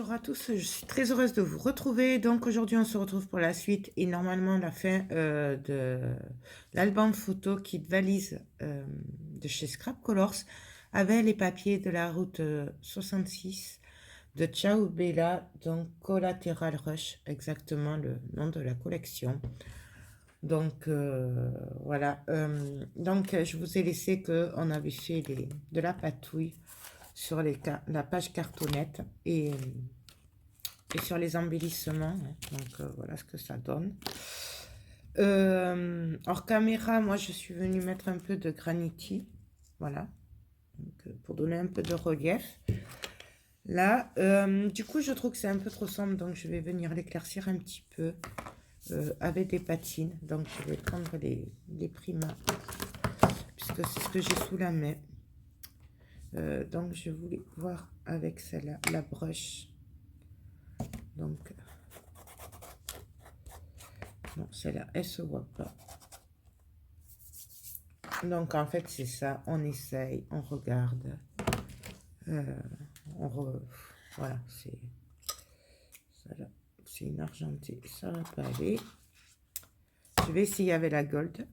Bonjour à tous, je suis très heureuse de vous retrouver. Donc aujourd'hui, on se retrouve pour la suite et normalement la fin de l'album photo kit valise de chez Scrap Colors avec les papiers de la route 66 de Ciao Bella, donc Collateral Rush, exactement le nom de la collection. Donc voilà, donc je vous ai laissé qu'on avait fait de la patouille sur la page cartonnette et sur les embellissements, hein. Donc voilà ce que ça donne. Hors caméra, moi je suis venue mettre un peu de graniti, voilà, donc, pour donner un peu de relief. Là, du coup je trouve que c'est un peu trop sombre, donc je vais venir l'éclaircir un petit peu avec des patines. Donc je vais prendre les Prima, puisque c'est ce que j'ai sous la main. Donc je voulais voir avec celle-là, la brush. Donc, non, celle-là, elle se voit pas. Donc, en fait, c'est ça. On essaye, on regarde. Voilà, c'est une argentée. Ça va pas aller. Je vais essayer avec la gold.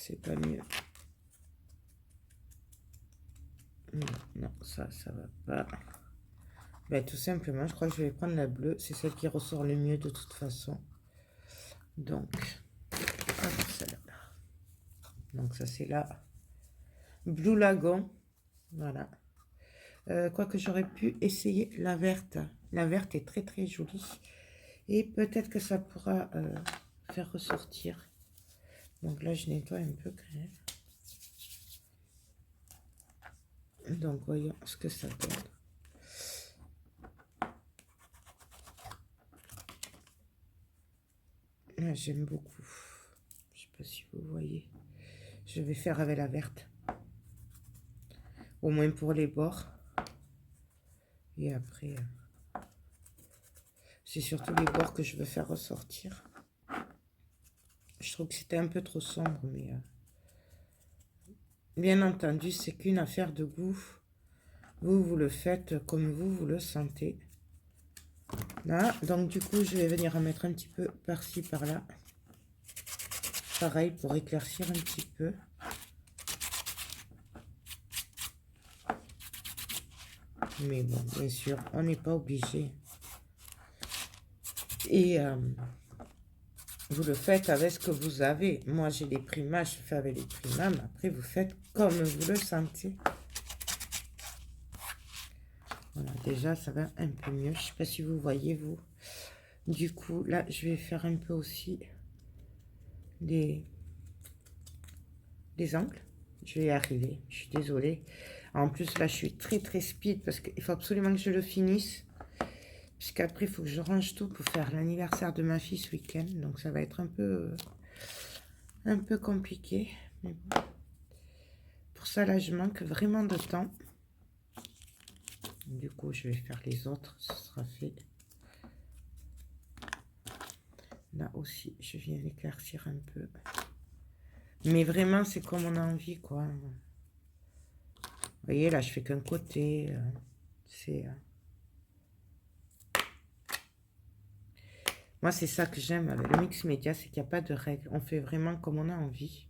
C'est pas mieux. Non, ça va pas. Ben, tout simplement, je crois que je vais prendre la bleue. C'est celle qui ressort le mieux de toute façon. Donc, celle-là. Donc, ça, c'est la Blue Lagoon. Voilà. Quoique j'aurais pu essayer la verte. La verte est très très jolie. Et peut-être que ça pourra faire ressortir. Donc là, je nettoie un peu quand même. Donc voyons ce que ça donne. Là, j'aime beaucoup. Je sais pas si vous voyez. Je vais faire avec la verte. Au moins pour les bords. Et après, c'est surtout les bords que je veux faire ressortir. Je trouve que c'était un peu trop sombre, mais bien entendu, c'est qu'une affaire de goût. Vous le faites comme vous le sentez. Là, donc du coup, je vais venir en mettre un petit peu par-ci, par-là. Pareil, pour éclaircir un petit peu. Mais bon, bien sûr, on n'est pas obligé. Et vous le faites avec ce que vous avez. Moi, j'ai les primas, je fais avec les primas, mais après, vous faites comme vous le sentez. Voilà, déjà, ça va un peu mieux. Je ne sais pas si vous voyez, vous. Du coup, là, je vais faire un peu aussi des angles. Je vais y arriver. Je suis désolée. En plus, là, je suis très, très speed parce qu'il faut absolument que je le finisse. Puisqu'après, il faut que je range tout pour faire l'anniversaire de ma fille ce week-end. Donc, ça va être un peu compliqué. Mais bon. Pour ça, là, je manque vraiment de temps. Du coup, je vais faire les autres. Ce sera fait. Là aussi, je viens l'éclaircir un peu. Mais vraiment, c'est comme on a envie, quoi. Vous voyez, là, je fais qu'un côté. Moi, c'est ça que j'aime avec le mix média, c'est qu'il n'y a pas de règles. On fait vraiment comme on a envie.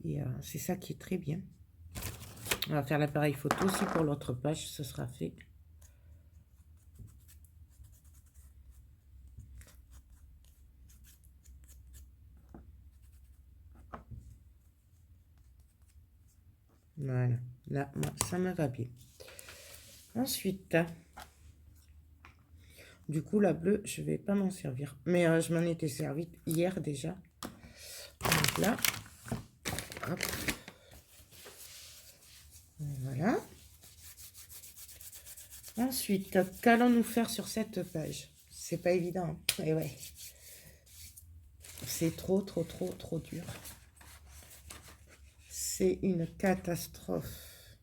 Et c'est ça qui est très bien. On va faire l'appareil photo aussi pour l'autre page, ce sera fait. Voilà, là, moi, ça me va bien. Ensuite, du coup, la bleue, je vais pas m'en servir. Mais je m'en étais servi hier déjà. Donc là, hop. Voilà. Ensuite, qu'allons-nous faire sur cette page? C'est pas évident. Hein. Et ouais. C'est trop dur. C'est une catastrophe.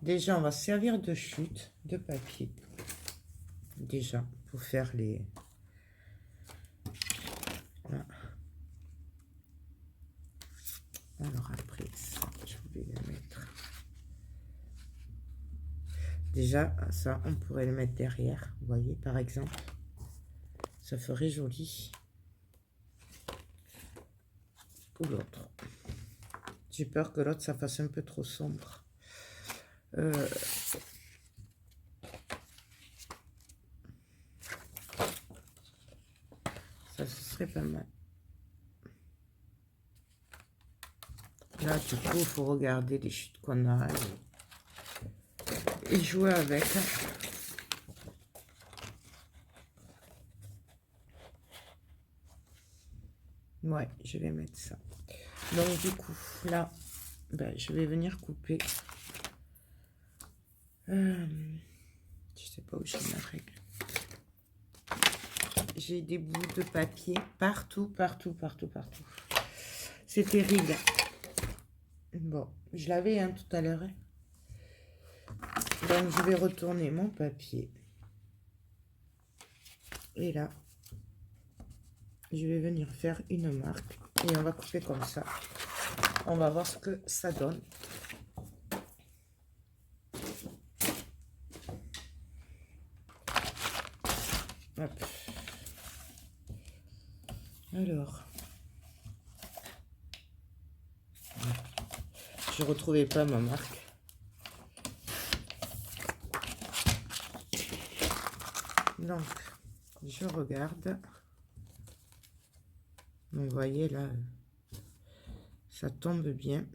Déjà, on va servir de chute de papier. Déjà, pour faire les... Voilà. Alors après ça, je vais le mettre. Déjà, ça, on pourrait le mettre derrière, vous voyez, par exemple. Ça ferait joli. Ou l'autre. J'ai peur que l'autre, ça fasse un peu trop sombre. Ça, ce serait pas mal. Là, du coup, il faut regarder les chutes qu'on a et jouer avec. Ouais, je vais mettre ça. Donc, du coup, là, ben, je vais venir couper. Je sais pas où j'ai ma règle. J'ai des bouts de papier partout, partout, partout, partout. C'est terrible. Bon, je l'avais tout à l'heure. Donc, je vais retourner mon papier. Et là, je vais venir faire une marque. Et on va couper comme ça. On va voir ce que ça donne. Hop. Alors. Je retrouvais pas ma marque. Donc, je regarde. Vous voyez là, ça tombe bien.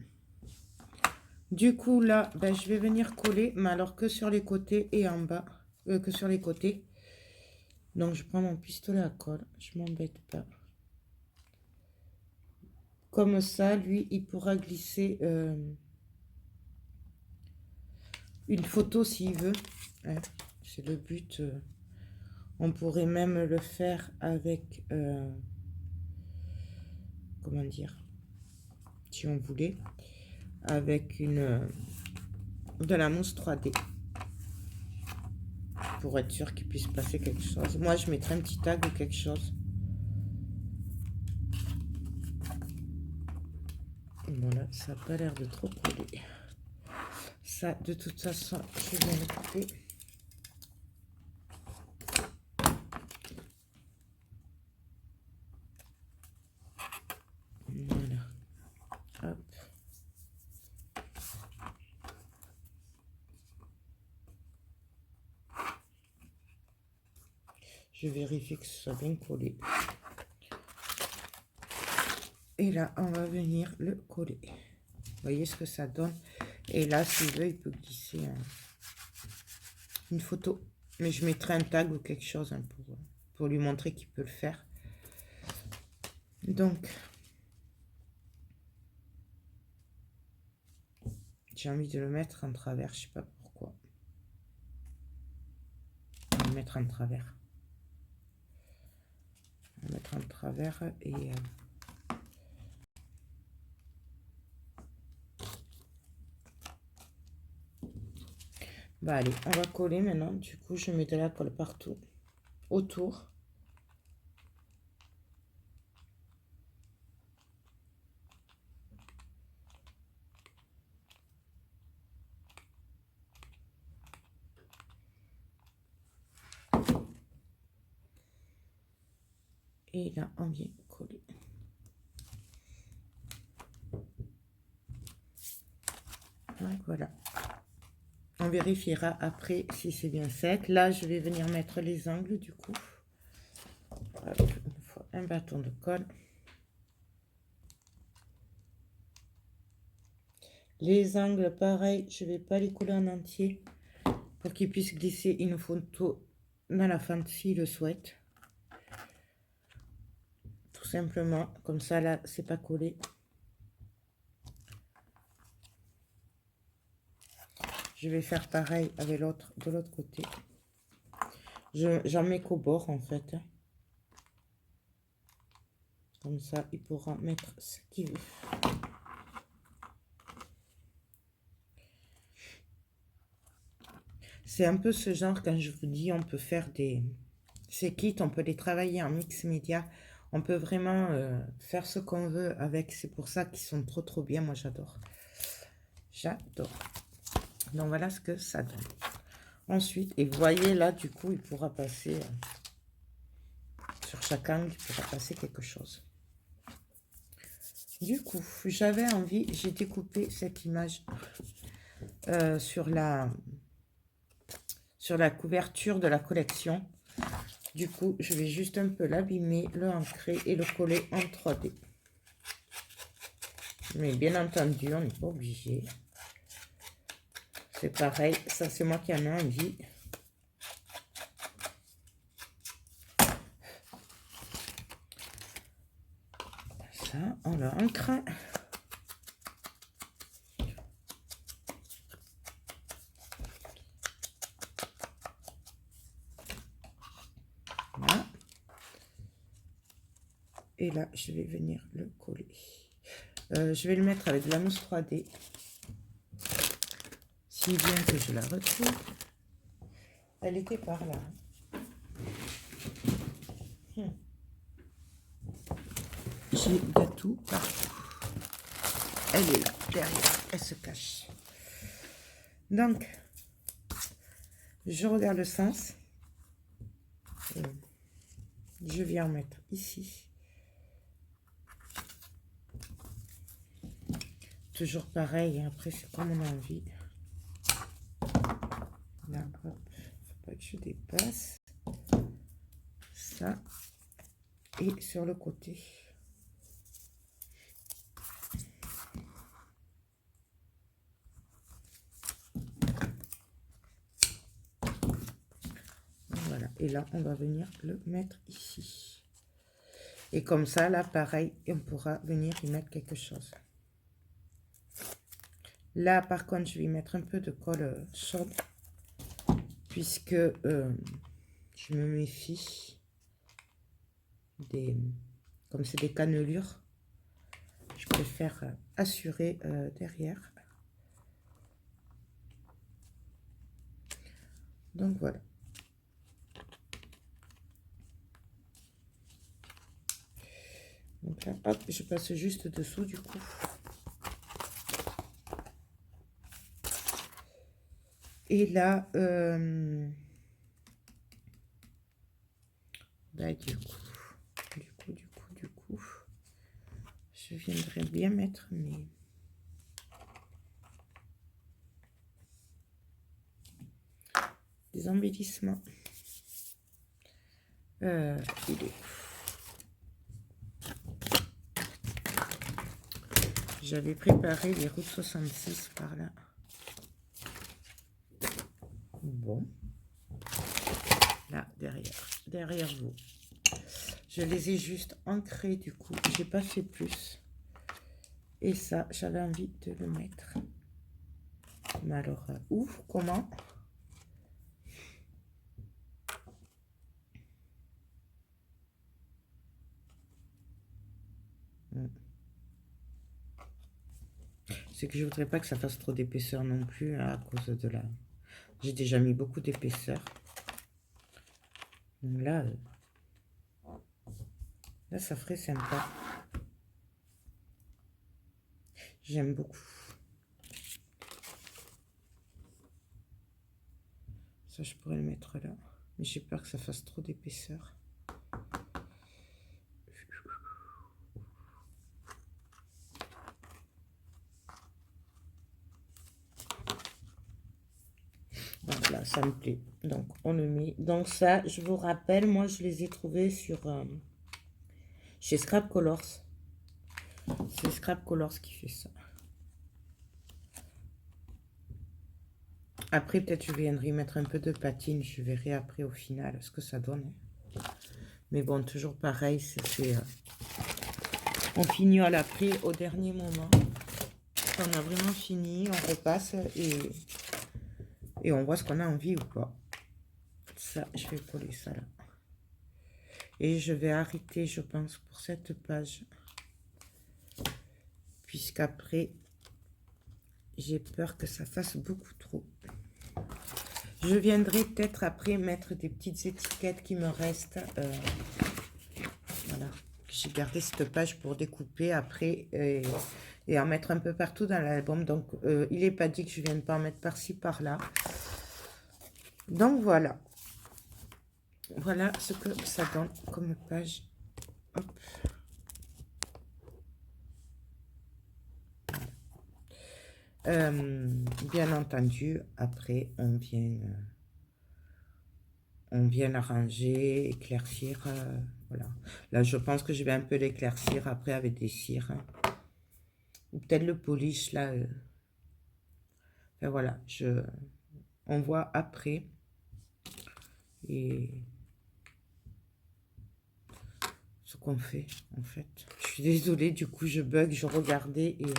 Du coup là, ben, je vais venir coller, mais alors que sur les côtés et en bas, que sur les côtés. Donc je prends mon pistolet à colle, je m'embête pas. Comme ça, lui, il pourra glisser une photo s'il veut. Hein, c'est le but. On pourrait même le faire avec, comment dire, si on voulait, avec de la mousse 3D. Pour être sûr qu'il puisse passer quelque chose. Moi, je mettrai un petit tag ou quelque chose. Voilà, ça n'a pas l'air de trop coller. Ça, de toute façon, je vais le couper. Voilà. Hop. Je vérifie que ce soit bien collé. Et là, on va venir le coller. Vous voyez ce que ça donne. Et là, s'il veut, il peut glisser une photo. Mais je mettrai un tag ou quelque chose hein, pour lui montrer qu'il peut le faire. Donc, j'ai envie de le mettre en travers. Je sais pas pourquoi. On va le mettre en travers. On va mettre en travers et... Bah allez, on va coller maintenant. Du coup, je mets de la colle partout, autour. Et là, on vient coller. Voilà. On vérifiera après si c'est bien sec. Là, je vais venir mettre les angles du coup. Hop, un bâton de colle. Les angles, pareil, je vais pas les coller en entier pour qu'ils puissent glisser une photo dans la fente s'ils le souhaitent. Tout simplement, comme ça là, c'est pas collé. Je vais faire pareil avec l'autre de l'autre côté. J'en mets qu'au bord en fait. Comme ça, il pourra mettre ce qu'il veut. C'est un peu ce genre, quand je vous dis, on peut faire des ces kits, on peut les travailler en mix média. On peut vraiment faire ce qu'on veut avec. C'est pour ça qu'ils sont trop bien. Moi, j'adore. J'adore. Donc, voilà ce que ça donne. Ensuite, et vous voyez là, du coup, il pourra passer... sur chaque angle, il pourra passer quelque chose. Du coup, j'avais envie, j'ai découpé cette image sur la couverture de la collection. Du coup, je vais juste un peu l'abîmer, le ancrer et le coller en 3D. Mais bien entendu, on n'est pas obligé. C'est pareil, ça c'est moi qui en ai envie. Ça, on l'ancre. Voilà. Et là, je vais venir le coller. Je vais le mettre avec de la mousse 3D. Si bien que je la retrouve. Elle était par là. J'ai de tout partout. Elle est là, derrière. Elle se cache. Donc, je regarde le sens. Je viens en mettre ici. Toujours pareil, après c'est comme on a envie. Là, hop, faut pas que je dépasse. Ça. Et sur le côté. Voilà, et là on va venir le mettre ici. Et comme ça, là pareil, on pourra venir y mettre quelque chose. Là par contre, je vais y mettre un peu de colle chaude. Puisque je me méfie des... Comme c'est des cannelures, je préfère assurer derrière. Donc voilà. Donc là, hop, je passe juste dessous du coup. Et là, bah, du coup, je viendrais bien mettre des embellissements. Il est... J'avais préparé les routes 66 par là. Bon. Là, derrière vous. Je les ai juste ancrés du coup. J'ai pas fait plus. Et ça, j'avais envie de le mettre. Mais alors, où, comment? C'est que je voudrais pas que ça fasse trop d'épaisseur non plus hein, à cause de la... J'ai déjà mis beaucoup d'épaisseur. Donc là, ça ferait sympa. J'aime beaucoup. Ça, je pourrais le mettre là. Mais j'ai peur que ça fasse trop d'épaisseur. Voilà, ça me plaît. Donc, on le met. Donc ça, je vous rappelle, moi, je les ai trouvés sur... chez Scrap Colors. C'est Scrap Colors qui fait ça. Après, peut-être je viendrai mettre un peu de patine. Je verrai après au final ce que ça donne. Mais bon, toujours pareil. On finit à l'après au dernier moment. Quand on a vraiment fini, on repasse et on voit ce qu'on a envie ou pas. Ça, je vais coller ça là. Et je vais arrêter, je pense, pour cette page. Puisqu'après, j'ai peur que ça fasse beaucoup trop. Je viendrai peut-être après mettre des petites étiquettes qui me restent. Voilà. J'ai gardé cette page pour découper après et en mettre un peu partout dans l'album. Donc, il n'est pas dit que je ne vienne pas en mettre par-ci, par-là. Donc, voilà. Voilà ce que ça donne comme page. Hop. Bien entendu, après, on vient l'arranger, éclaircir. Voilà. Là, je pense que je vais un peu l'éclaircir après avec des cires. Hein. Ou peut-être le polish, là. Enfin, voilà, on voit après. Et ce qu'on fait, en fait. Je suis désolée, du coup, je bug, je regardais et...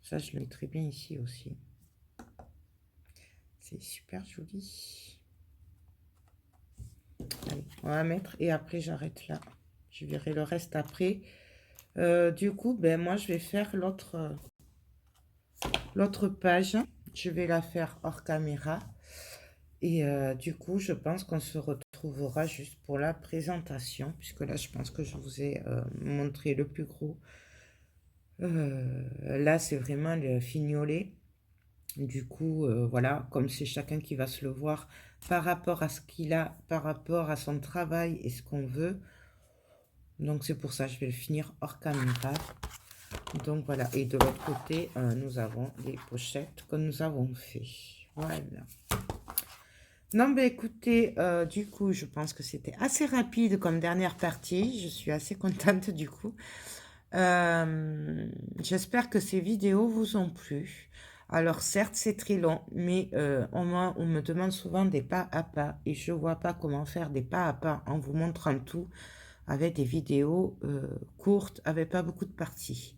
ça, je le mettrai bien ici aussi. C'est super joli. Allez, on va mettre et après, j'arrête là. Je verrai le reste après. Du coup, ben, moi, je vais faire l'autre page. Je vais la faire hors caméra. Et du coup, je pense qu'on se retrouvera juste pour la présentation. Puisque là, je pense que je vous ai montré le plus gros. Là, c'est vraiment le fignolet. Du coup, voilà, comme c'est chacun qui va se le voir par rapport à ce qu'il a, par rapport à son travail et ce qu'on veut. Donc, c'est pour ça que je vais le finir hors caméra. Donc, voilà. Et de l'autre côté, nous avons les pochettes que nous avons fait. Voilà. Non, ben écoutez, du coup, je pense que c'était assez rapide comme dernière partie. Je suis assez contente du coup. J'espère que ces vidéos vous ont plu. Alors certes, c'est très long, mais on me demande souvent des pas à pas et je vois pas comment faire des pas à pas en vous montrant tout avec des vidéos courtes, avec pas beaucoup de parties.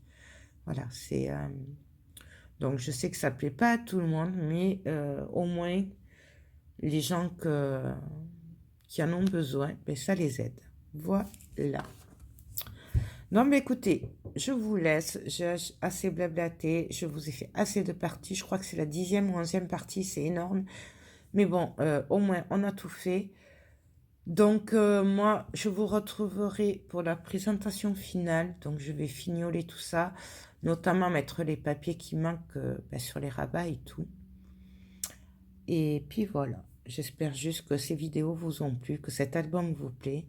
Voilà, c'est... donc je sais que ça plaît pas à tout le monde, mais au moins les gens qui en ont besoin, ben, ça les aide. Voilà. Non, mais écoutez, je vous laisse. J'ai assez blablaté. Je vous ai fait assez de parties. Je crois que c'est la 10e ou 11e partie. C'est énorme. Mais bon, au moins, on a tout fait. Donc, moi, je vous retrouverai pour la présentation finale. Donc, je vais fignoler tout ça. Notamment mettre les papiers qui manquent ben, sur les rabats et tout. Et puis voilà. J'espère juste que ces vidéos vous ont plu, que cet album vous plaît.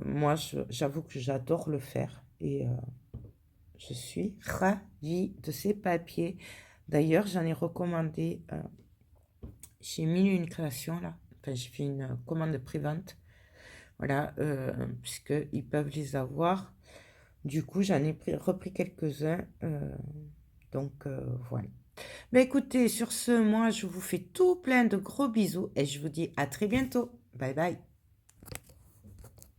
Moi, j'avoue que j'adore le faire. Et... je suis ravie de ces papiers. D'ailleurs, j'en ai recommandé chez Mille et une Créations, là. Enfin, j'ai fait une commande pré-vente. Voilà, puisqu'ils peuvent les avoir. Du coup, j'en ai repris quelques-uns. Donc, voilà. Mais écoutez, sur ce, moi, je vous fais tout plein de gros bisous et je vous dis à très bientôt. Bye bye.